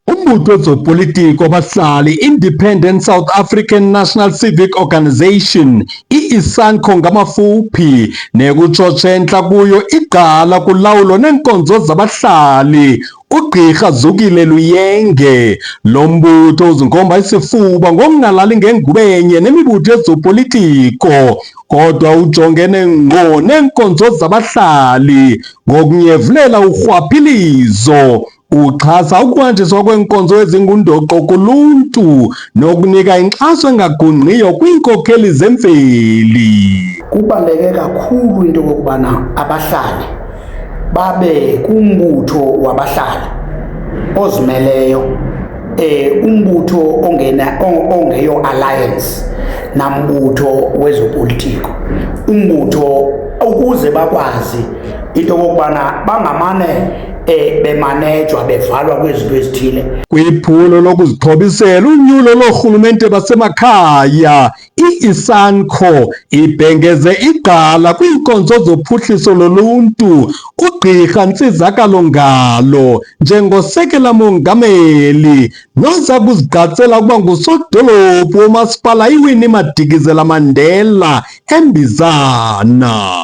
Umbutho wezopolitiko wabahlali Independent South African National Civic Organisation i-ISANCO ngamafuphi nekutshotshentla kuyo igqala kulawulo neenkonzo zabahlali uGqirha Zukile Luyenge. Lo mbutho uzinkomba isifuba ngokungalali ngengubenye nemibutho yezopolitiko kodwa ujongene ngqo neenkonzo zabahlali ngokunyevulela urhwaphilizo, uxhasa ukuhanjiswa kweenkonzo ezingundoqo kuluntu nokunika inkxaso engagungqiyo kwiinkokheli zemveli. Kubaluleke kakhulu into yokubana abahlali babe kumbutho wabahlali ozimeleyo, umbutho ongeyo alliance nambutho wezopolitiko, umbutho ukuze bakwazi into yokubana bangamane bemanejwa bevalwa kwezinto ezithile. Kwiphulo lokuzixhobisela unyulo loorhulumente basemakhaya, i-ISANCO ibhengeze igqala kwiinkonzo zophuhliso loluntu uGqirha Ntsizakalo Ngalo njengosekela mongameli noza kuzigqatsela ukuba ngusodolophu womasipala iWinnie Madikizela-Mandela eMbizana.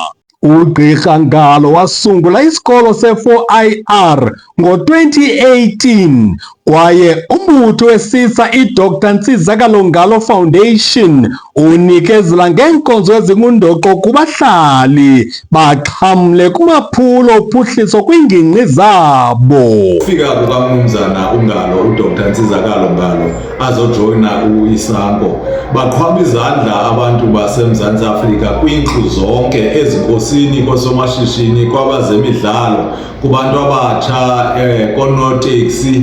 uGqirha Ngalo wasungula isikolo se-4IR ngo-2018 kwaye umbutho wesisa iDr Ntsizakalo Ngalo Foundation unikezela ngeenkonzo ezingundoqo kubahlali baxhamle kumaphulo ophuhliso kwiingingqi zabo. Ufika kukamnumzana uNgalo, uDr Ntsizakalo Ngalo azojoyina u-ISANCO baqhwaba izandla abantu baseMzantsi Afrika kwiinklu zonke ezinkosini, koosomashishini, kwabazemidlalo, kubantu abatsha, koonoteksi,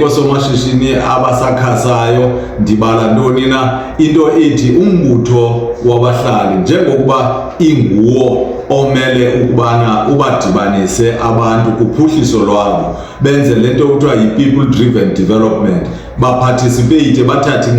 koosomashishini abasakhasayo, ndibala ntoni na, into ethi umbutho wabahlali njengokuba inguwo omele ukubana ubadibanise abantu kuphuhliso lwabo, benze le nto kuthiwa yi-people driven development, baparticipate, bathathe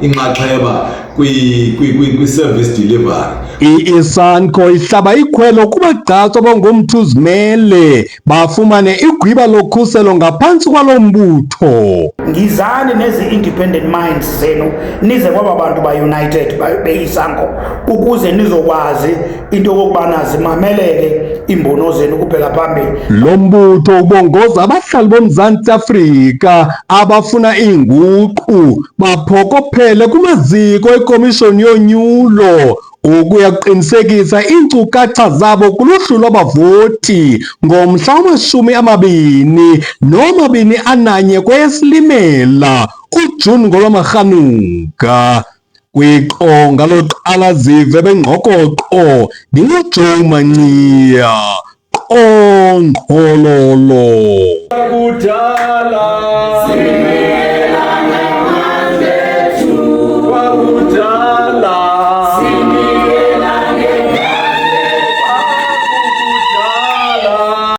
inxaxheba kwi-service delivery. I-ISANCO ihlaba ikhwelo kubagqatswa abangomthuzimele bafumane igwiba lokhuselo ngaphantsi kwalo mbutho. Ngizani nezi-independent minds zenu nize kwaba bantu ba-united be-ISANCO ukuze nizokwazi into yokubana zimameleke iimbono zenu kuphela phambili. Lo mbutho ubongoza abahlali boMzantsi Afrika abafuna iinguqu baphokophele kumaziko ekomishoni yonyulo ukuya kuqinisekisa iinkcukacha zabo kuluhlu lwabavoti ngomhla wama-21 kweyeSilimela uJuni ngolwamaRhanuka. Kwiqonga loqalazive bengqokoqo ndinguJoe Manxiya, Qongqololo.